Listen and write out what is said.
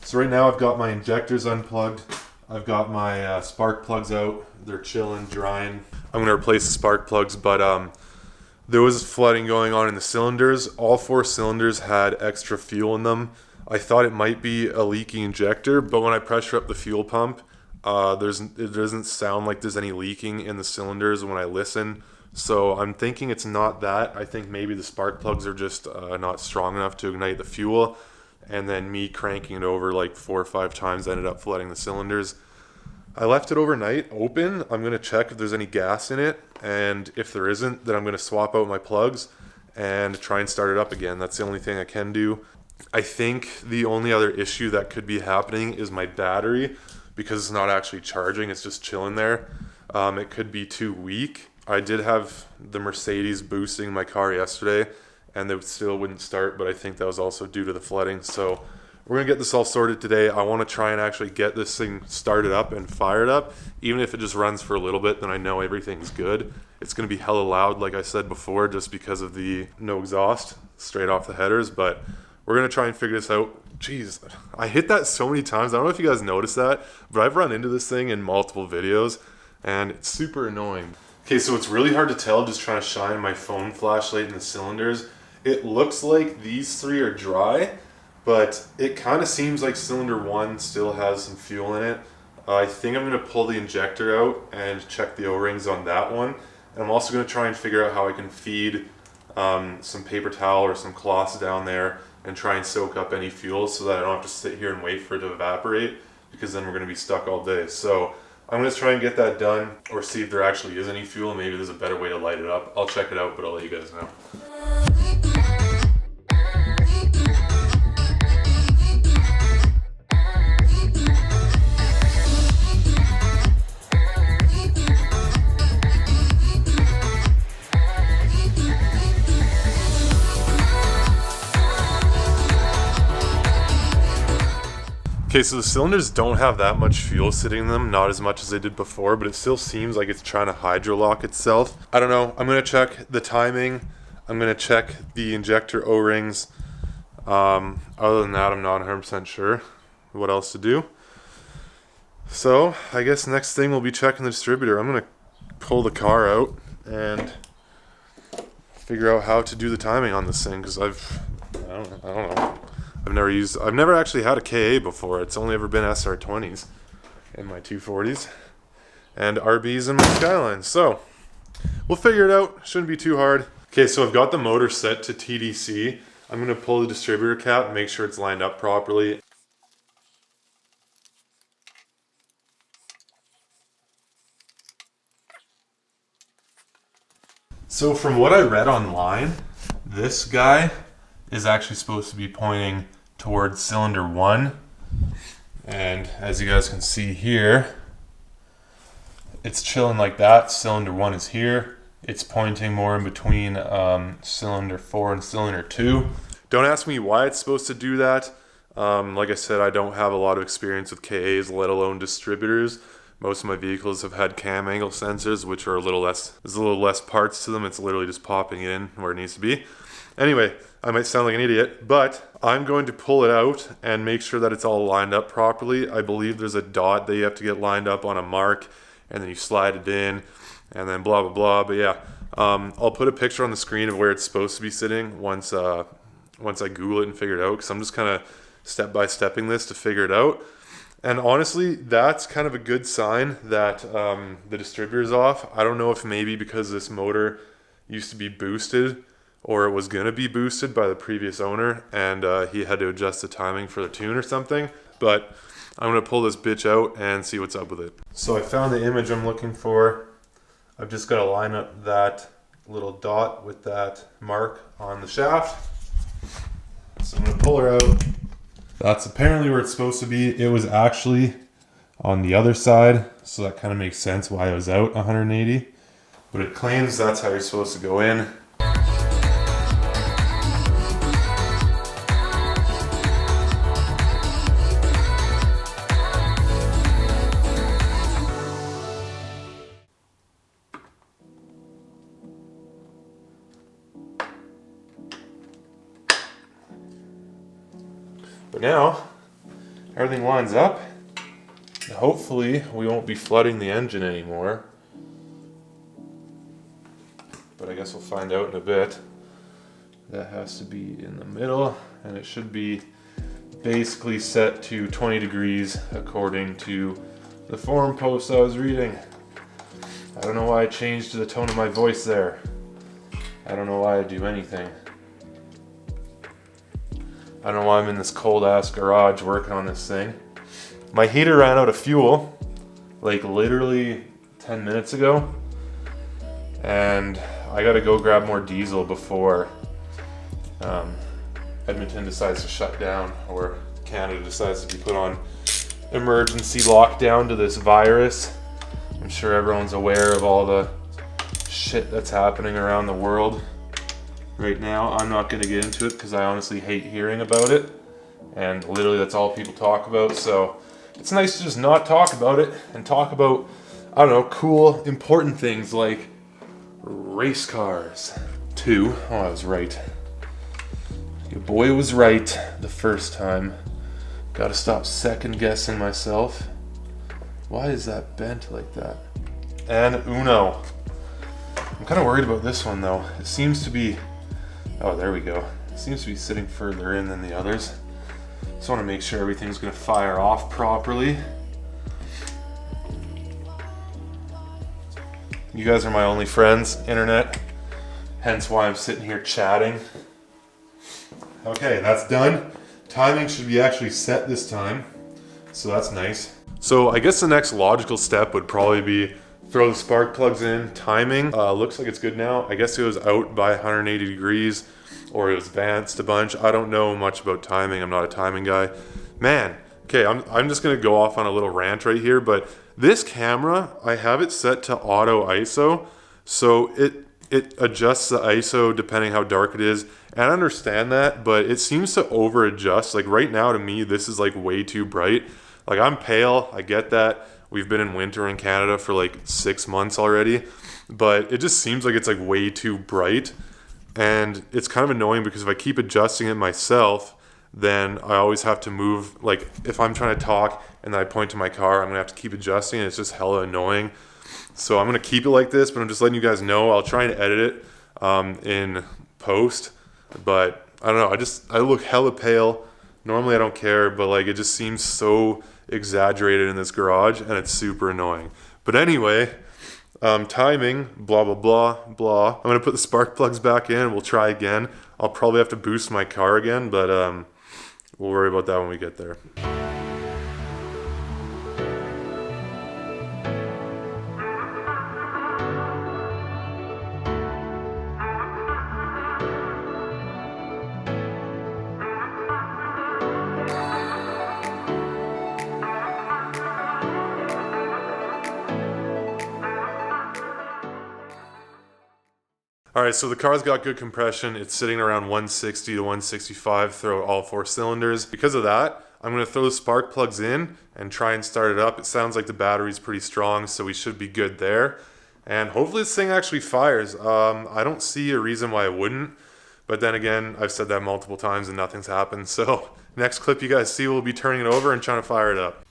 So right now I've got my injectors unplugged. I've got my spark plugs out. They're chilling, drying. I'm gonna replace the spark plugs, but there was flooding going on in the cylinders. All 4 cylinders had extra fuel in them. I thought it might be a leaky injector, but when I pressure up the fuel pump, it doesn't sound like there's any leaking in the cylinders when I listen. So I'm thinking it's not that. I think maybe the spark plugs are just not strong enough to ignite the fuel. And then me cranking it over like 4 or 5 times ended up flooding the cylinders. I left it overnight open. I'm going to check if there's any gas in it. And if there isn't, then I'm going to swap out my plugs and try and start it up again. That's the only thing I can do. I think the only other issue that could be happening is my battery, because it's not actually charging, it's just chilling there. It could be too weak. I did have the Mercedes boosting my car yesterday, and they still wouldn't start, but I think that was also due to the flooding. So we're going to get this all sorted today. I want to try and actually get this thing started up and fired up. Even if it just runs for a little bit, then I know everything's good. It's going to be hella loud, like I said before, just because of the no exhaust straight off the headers, but we're going to try and figure this out. Jeez, I hit that so many times. I don't know if you guys noticed that, but I've run into this thing in multiple videos, and it's super annoying. Okay, so it's really hard to tell just trying to shine my phone flashlight in the cylinders. It looks like these 3 are dry, but it kind of seems like cylinder 1 still has some fuel in it. I think I'm going to pull the injector out and check the O-rings on that one. And I'm also going to try and figure out how I can feed some paper towel or some cloths down there and try and soak up any fuel so that I don't have to sit here and wait for it to evaporate, because then we're going to be stuck all day. So I'm going to try and get that done, or see if there actually is any fuel. Maybe there's a better way to light it up. I'll check it out, but I'll let you guys know. Okay, so the cylinders don't have that much fuel sitting in them, not as much as they did before, but it still seems like it's trying to hydrolock itself. I don't know. I'm going to check the timing. I'm going to check the injector O-rings. Other than that, I'm not 100% sure what else to do. So I guess next thing we'll be checking the distributor. I'm going to pull the car out and figure out how to do the timing on this thing, because I don't know. I've never actually had a KA before. It's only ever been SR20s in my 240s and RBs in my Skyline. So we'll figure it out. Shouldn't be too hard. Okay, so I've got the motor set to TDC. I'm going to pull the distributor cap and make sure it's lined up properly. So from what I read online, this guy is actually supposed to be pointing towards cylinder 1, and as you guys can see here, it's chilling like that. Cylinder 1 is here. It's pointing more in between cylinder 4 and cylinder 2. Don't ask me why it's supposed to do that. Like I said, I don't have a lot of experience with KAs, let alone distributors. Most of my vehicles have had cam angle sensors, which are there's a little less parts to them. It's literally just popping it in where it needs to be. Anyway, I might sound like an idiot, but I'm going to pull it out and make sure that it's all lined up properly. I believe there's a dot that you have to get lined up on a mark, and then you slide it in, and then blah, blah, blah. But yeah, I'll put a picture on the screen of where it's supposed to be sitting once I Google it and figure it out, because I'm just kind of step-by-stepping this to figure it out. And honestly, that's kind of a good sign that the distributor's off. I don't know if maybe because this motor used to be boosted, or it was going to be boosted by the previous owner, and he had to adjust the timing for the tune or something. But I'm going to pull this bitch out and see what's up with it. So I found the image I'm looking for. I've just got to line up that little dot with that mark on the shaft. So I'm going to pull her out. That's apparently where it's supposed to be. It was actually on the other side, so that kind of makes sense why it was out 180. But it claims that's how you're supposed to go in. But now, everything lines up. Hopefully we won't be flooding the engine anymore. But I guess we'll find out in a bit. That has to be in the middle, and it should be basically set to 20 degrees according to the forum post I was reading. I don't know why I changed the tone of my voice there. I don't know why I do anything. I don't know why I'm in this cold ass garage working on this thing. My heater ran out of fuel like literally 10 minutes ago, and I gotta go grab more diesel before Edmonton decides to shut down, or Canada decides to be put on emergency lockdown to this virus. I'm sure everyone's aware of all the shit that's happening around the world right now. I'm not going to get into it because I honestly hate hearing about it, and literally that's all people talk about. So it's nice to just not talk about it and talk about, I don't know, cool, important things like race cars. Oh, I was right. Your boy was right the first time. Gotta stop second guessing myself. Why is that bent like that? And uno. I'm kind of worried about this one though. It seems to be, oh, there we go. It seems to be sitting further in than the others. Just want to make sure everything's gonna fire off properly. You guys are my only friends, internet. Hence why I'm sitting here chatting. Okay, that's done. Timing should be actually set this time, so that's nice. So I guess the next logical step would probably be throw the spark plugs in. Timing looks like it's good now. I guess it was out by 180 degrees, or it was advanced a bunch. I don't know much about timing. I'm not a timing guy. Man, okay, I'm just gonna go off on a little rant right here, but this camera, I have it set to auto ISO, so it adjusts the ISO depending how dark it is. And I understand that, but it seems to over adjust. Like right now to me, this is like way too bright. Like I'm pale, I get that. We've been in winter in Canada for like 6 months already, but it just seems like it's like way too bright. And it's kind of annoying because if I keep adjusting it myself, then I always have to move. Like if I'm trying to talk and then I point to my car, I'm gonna have to keep adjusting. It's just hella annoying. So I'm gonna keep it like this, but I'm just letting you guys know. I'll try and edit it in post, but I don't know. I look hella pale. Normally I don't care, but like it just seems so exaggerated in this garage, and it's super annoying. But anyway, timing, blah blah blah blah. I'm gonna put the spark plugs back in. We'll try again. I'll probably have to boost my car again, but we'll worry about that when we get there. All right, so the car's got good compression. It's sitting around 160 to 165 throughout all 4 cylinders. Because of that, I'm gonna throw the spark plugs in and try and start it up. It sounds like the battery's pretty strong, so we should be good there. And hopefully this thing actually fires. I don't see a reason why it wouldn't, but then again, I've said that multiple times and nothing's happened. So next clip you guys see, we'll be turning it over and trying to fire it up.